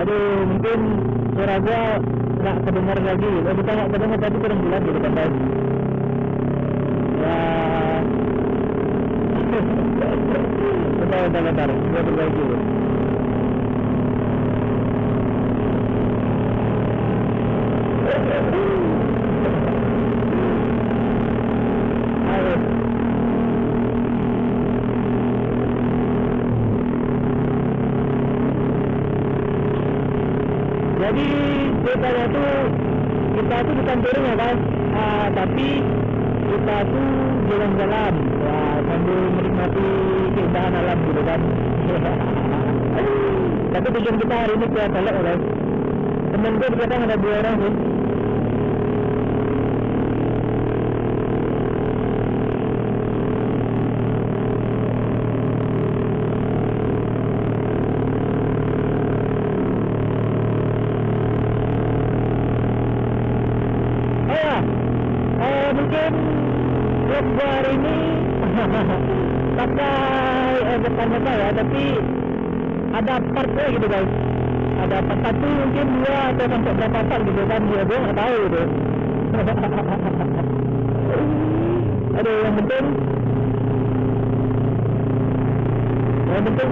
Aduh, mungkin suara gua nggak kedengar lagi. Kita nggak kedengar tapi kurang jelas gitu kan guys. Ya. Bentar. Gua perbaiki. Jadi ceritanya tuh kita tuh bukan touring ya guys, tapi kita tuh jalan-jalan ya, sambil menikmati keindahan alam gitu kan. Tapi tujuan kita hari ini ke Solok ya guys. Temen gue di Padang ada 2 orang sih. Mungkin vlog gua hari ini pakai berkarya ya, tapi ada partnya gitu guys. Ada part 1 mungkin 2 atau sampai berapa part gitu kan, dia nggak tahu gitu. Aduh, yang penting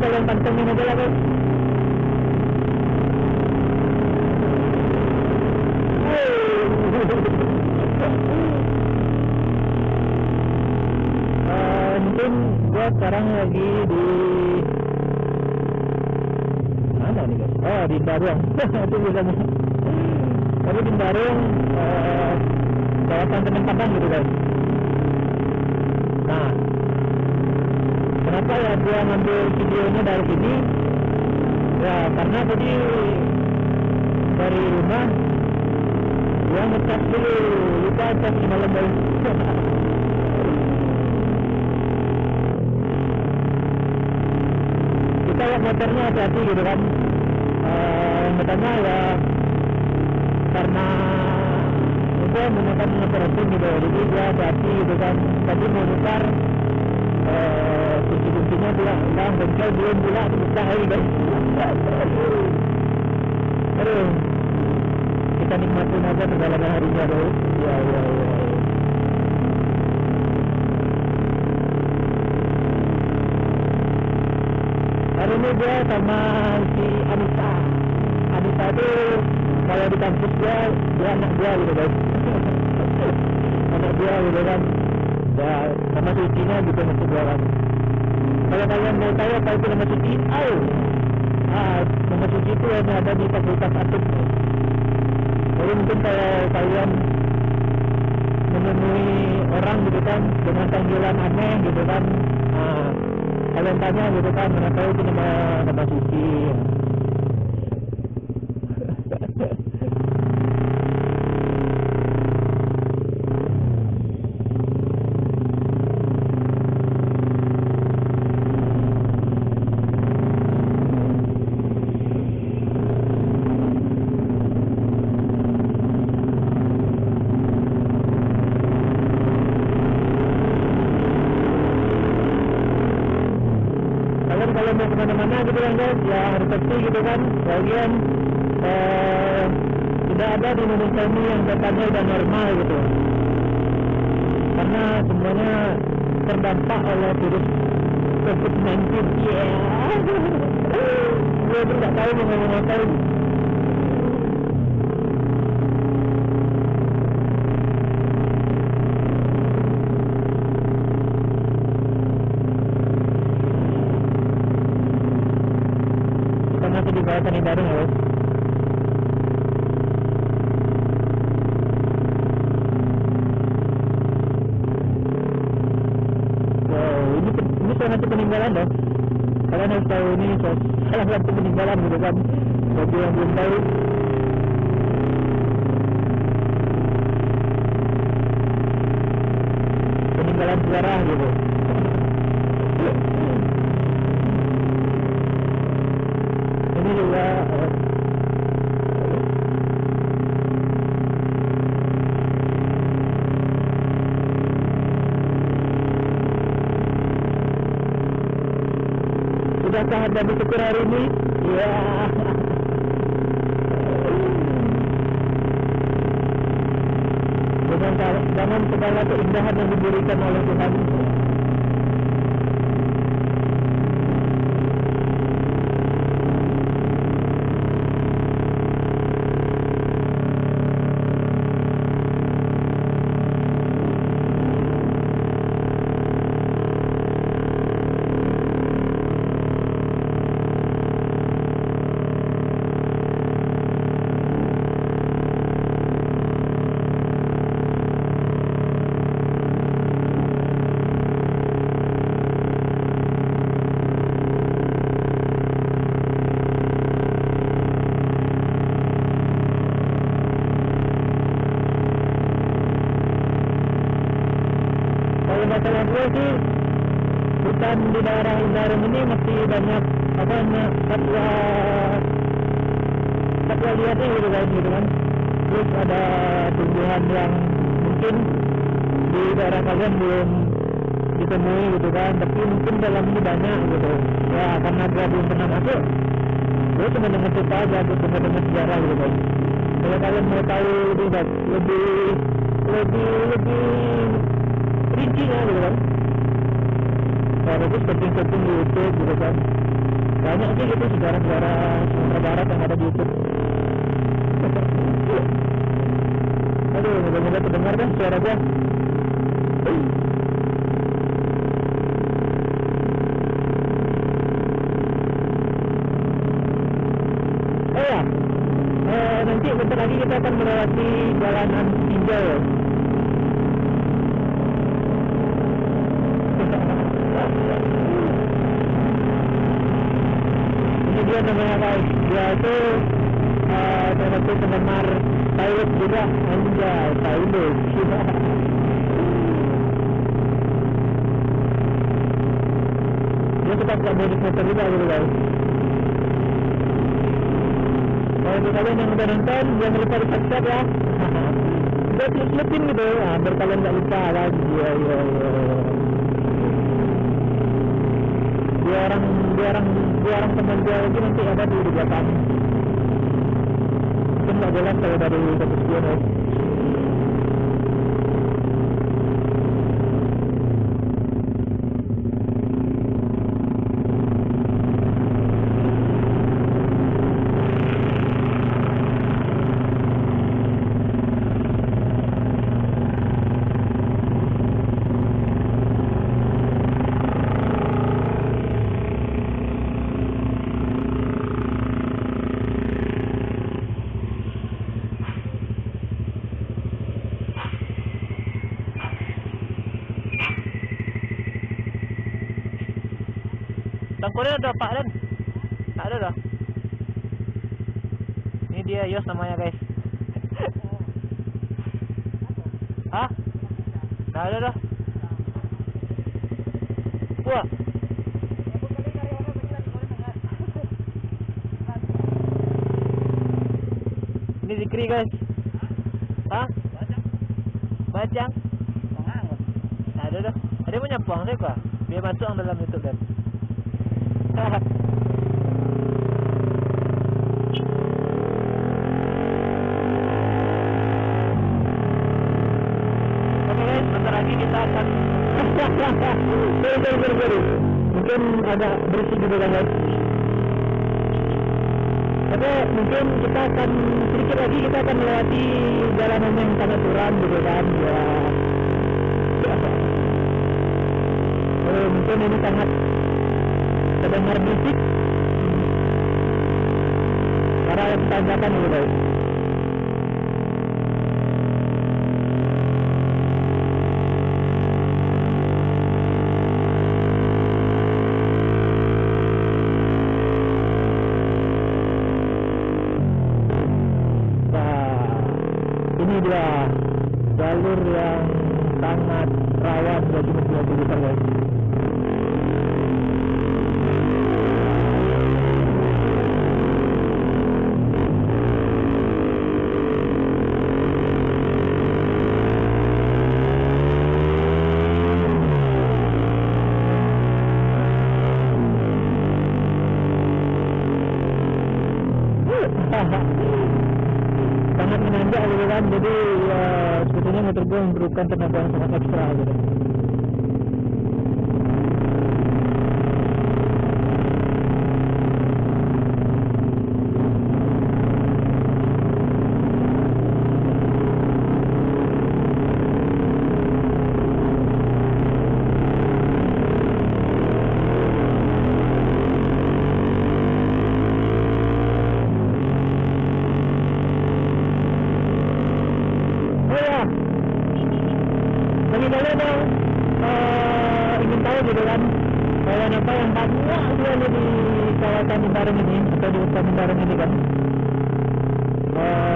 kalian pantengin aja lah guys. Mungkin gua sekarang lagi di mana nih guys? Oh, di Padang. Itu biasanya. Tapi di Padang kawasan teman Padang gitu guys. Nah, kenapa ya gua ngambil videonya dari sini? Ya karena tadi dari rumah gua ngecas dulu, lupa cas semalam guys. Kita lihat motornya hati-hati gitu kan. Yang pertama ya karena gue menggunakan motor racing gitu, jadi dia hati-hati gitu kan. Tadi mau nukar kunci-kuncinya pula ulang, bengkel belum pula dibuka lagi guys. Aduh, kita nikmatin aja perjalanan harinya guys. Ya. Hari ini gue sama si Anissa itu kalau di kampus dia anak gue gitu guys. Anak gue gitu kan ya, sama cucinya gitu masih 2 orang. Kalau kalian mau tahu apa itu nama cuci, nama cuci itu yang ada di fakultas atik. Jadi mungkin kalau kalian menemui orang gitu kan dengan panggilan aneh gitu kan, kalian tanya gitu kan, mana tahu itu nama cuci. Kalau mau kemana-mana gitu kan guys, ya harus pasti gitu kan. Bagian tidak ada di Indonesia ini yang katanya udah normal gitu, karena semuanya terdampak oleh virus COVID-19. Gue tuh nggak tahu mau ngomong apa. Masih di kawasan ini baru ya guys. Wow, ini salah satu peninggalan loh. Kalian harus tahu ini salah satu peninggalan gitu kan. Bagi yang belum tahu, peninggalan sejarah gitu. Ini juga Sudahkah Anda bersyukur hari ini? Ya. Dengan segala keindahan yang diberikan oleh Tuhan. Masalah gue sih hutan di daerah Indarung ini masih banyak apa namanya satwa liatnya gitu kan. Terus ada tumbuhan yang mungkin di daerah kalian belum ditemui gitu kan, tapi mungkin dalam ini banyak gitu ya. Karena gue belum pernah masuk, gue cuma denger cerita aja, gue cuma denger sejarah gitu kan. Kalau kalian mau tahu lebih rincinya gitu kan, kalau itu searching di YouTube gitu kan, banyak sih gitu sejarah-sejarah Sumatera Barat yang ada di YouTube. Aduh, moga-moga terdengar kan suara gua. Oh ya, nanti bentar lagi kita akan melewati jalanan Tinjau. Ini dia namanya guys, dia itu salah satu penggemar pilot juga, anjay, pilot. Dia suka naik motor juga gitu guys. Kalau kalian yang udah nonton, jangan lupa di subscribe ya. Udah selipin gitu, biar kalian nggak lupa lagi. Ya. Dua orang teman gue lagi nanti ada di belakang. Mungkin nggak jelas kalau dari status gue nih. Tangkurnya udah Pak Dan? Tak ada dah. Ini dia Yos namanya guys. Hah? Tak ada dah. Wah. Ini Zikri guys. Hah? Bajang. Tak ada dah. Ada mau nyapuang deh kok. Biar masuk ang dalam YouTube Dan. Oke guys, bentar lagi kita akan sorry. Mungkin agak berisik gitu kan guys. Oke, mungkin kita akan sedikit lagi kita akan melewati jalanan yang sangat curam gitu kan ya. Mungkin ini sangat terdengar berisik karena tanjakan gitu guys. Nah, ini dia jalur yang sangat rawan bagi mobil besar guys. sangat menanjak gitu kan. Jadi ya sebetulnya motor gue memerlukan tenaga yang sangat ekstra gitu. Ingin tahu gitu kan hewan apa yang banyak dia di kawasan Padang ini atau di hutan Padang ini kan.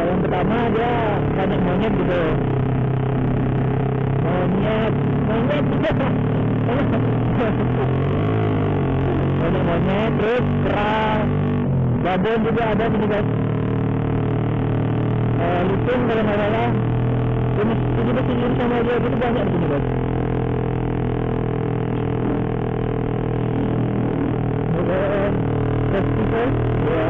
Yang pertama dia banyak monyet gitu, monyet banyak monyet, terus kera, babon juga ada di guys. Lutung kalau nggak salah ini masih sama dia gitu, banyak di sini guys. Festival ya.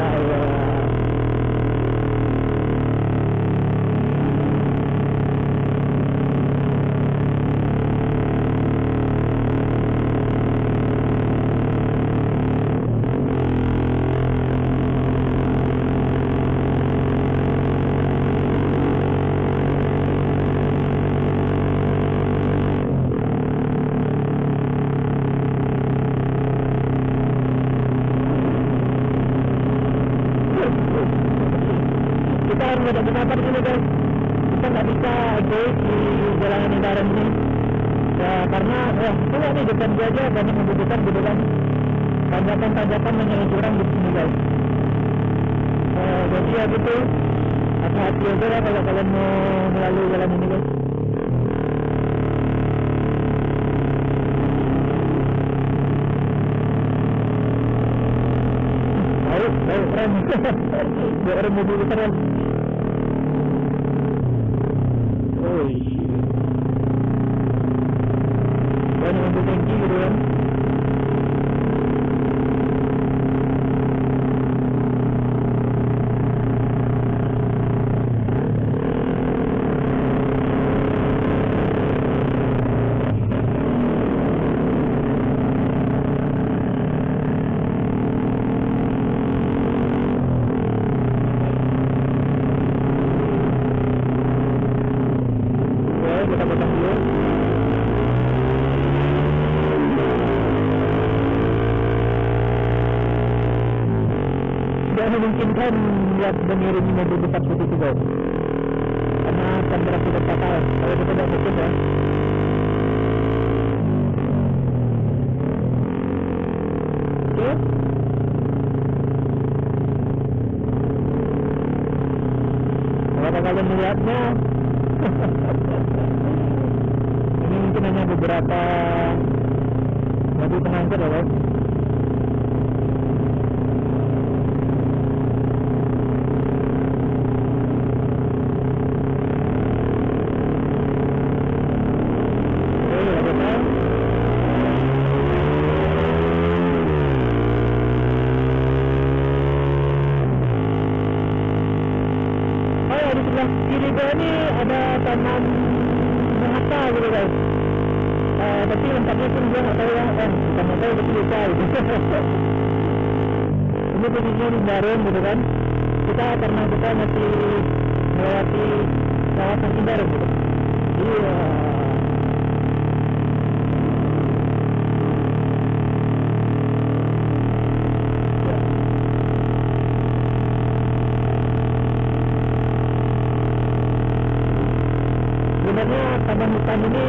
Kita harus ada pendapat gini guys, kita nggak bisa enjoy di jalanan Padang ini ya, karena coba nih depan dia aja banyak membutuhkan gitu kan, tanjakan banyak yang curang di sini guys. Jadi ya gitu, hati-hati aja lah kalau kalian mau melalui jalan ini guys. Keren buat orang mobil keren. Banyak mobil tangki gitu kan. Kita potong dulu. Tidak memungkinkan lihat mengiringi mobil besar seperti itu guys, karena akan berakibat fatal kalau kita tidak fokus ya. Oke. Kalau kalian melihatnya ini mungkin hanya beberapa mobil pengangkut ya guys. Di sebelah kiri gue ini ada taman bahasa gitu guys. Tapi lengkapnya pun gue nggak tahu ya, bukan nggak tahu tapi lupa gitu. Ini posisinya di Bareng gitu kan. Karena kita masih melewati kawasan Bareng gitu. Iya. Sebenarnya taman hutan ini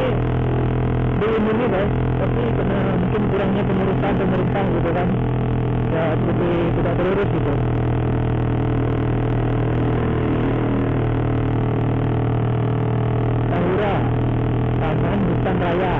dilindungi guys, tapi karena mungkin kurangnya pengurusan pemerintah gitu kan, ya seperti tidak terurus gitu. Tahura, Taman Hutan Raya.